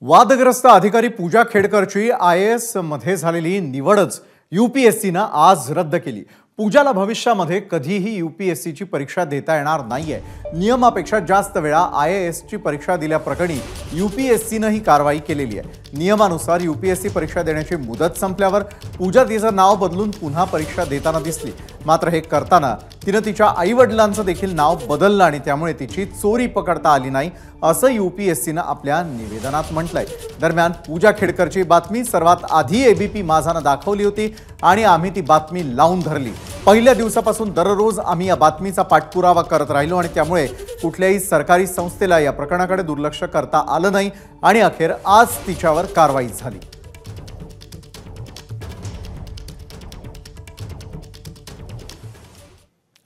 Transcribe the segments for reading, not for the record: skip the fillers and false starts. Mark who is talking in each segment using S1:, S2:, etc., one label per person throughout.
S1: वादग्रस्त अधिकारी पूजा खेडकरची IAS मध्ये झालेली निवडच UPSCने आज रद्द केली। पूजाला भविष्यामध्ये कधीही UPSC ची परीक्षा देता येणार नाहीये। नियमापेक्षा जास्त वेळा IAS ची परीक्षा दिल्याप्रकरणी UPSC ने ही कारवाई केलेली आहे। नियमानुसार UPSC परीक्षा देण्याची मुदत संपल्यावर पूजा तिचं नाव बदलून पुन्हा परीक्षा देताना दिसली। मात्र हे करताना तिने तिच्या आई-वडिलांचं देखील नाव बदललं आणि त्यामुळे तिची चोरी पकडता आली नाही असं UPSC ने आपल्या निवेदनात म्हटलंय। दरम्यान पूजा खेडकरची बातमी सर्वात आधी ABP माझाने दाखवली होती आणि आम्ही ती बातमी लावून धरली। पहिल्या दिवसापासून दररोज आम्ही या बातमीचा पाठपुरावा करत राहिलो आणि त्यामुळे कुठल्याही सरकारी संस्थेला या प्रकरणाकडे दुर्लक्ष करता आलं नाही आणि अखेर आज तिच्यावर कारवाई झाली।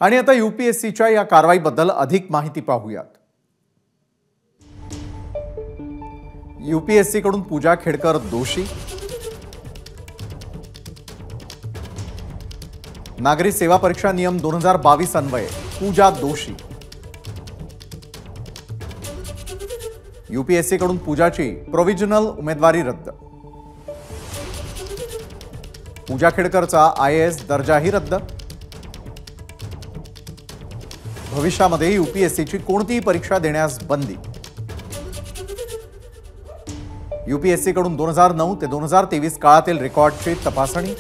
S1: आणि आता UPSCच्या या कारवाईबद्दल अधिक माहिती पाहूयात। UPSC कडून पूजा खेडकर दोषी, नागरी सेवा परीक्षा नियम 2022 अन्वये पूजा दोषी। UPSC कडून पूजाची प्रोव्हिजनल उमेदवारी रद्द, पूजा खेडकरचा IAS दर्जाही रद्द। भविष्यामध्ये UPSC ची कोणतीही परीक्षा देण्यास बंदी। UPSC कडून 2009 ते 2023 काळातील रेकॉर्डची तपासणी।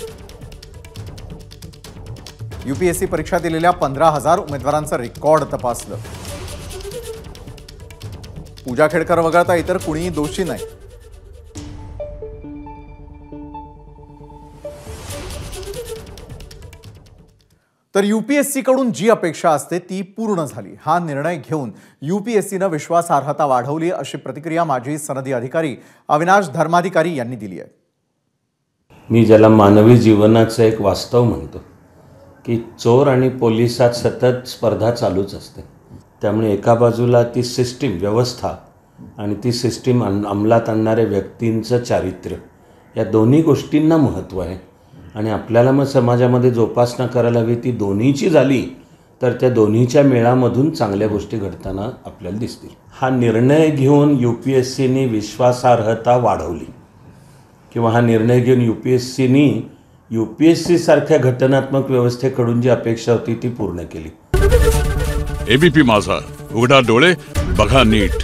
S1: UPSC परीक्षा दिलेल्या 15,000 उमेदवारांचं रेकॉर्ड तपासलं। पूजा खेडकर वगळता इतर कुणीही दोषी नाही। तर UPSC कडून जी अपेक्षा असते ती पूर्ण झाली। हा निर्णय घेऊन UPSC ने विश्वासार्हता वाढवली अशी प्रतिक्रिया माजी सनदी अधिकारी अविनाश धर्माधिकारी यांनी दिली आहे।
S2: मी ज्याला मानवी जीवनाचं एक वास्तव म्हणतो की चोर आणि पोलिसात सतत स्पर्धा चालूच असते। त्यामुळे एका बाजूला ती सिस्टीम व्यवस्था आणि ती सिस्टीम अंमलात आणणाऱ्या व्यक्तींचं चारित्र्य या दोन्ही गोष्टींना महत्त्व आहे आणि आपल्याला मग समाजामध्ये जोपासना करायला हवी ती दोन्हीची झाली तर त्या दोन्हीच्या मेळामधून चांगल्या गोष्टी घडताना आपल्याला दिसतील। हा निर्णय घेऊन UPSCने विश्वासार्हता वाढवली किंवा हा निर्णय घेऊन UPSCने UPSC सारख्या घटनात्मक व्यवस्थेकडून जी अपेक्षा होती ती पूर्ण केली।
S3: ABP माझा, उघडा डोळे बघा नीट।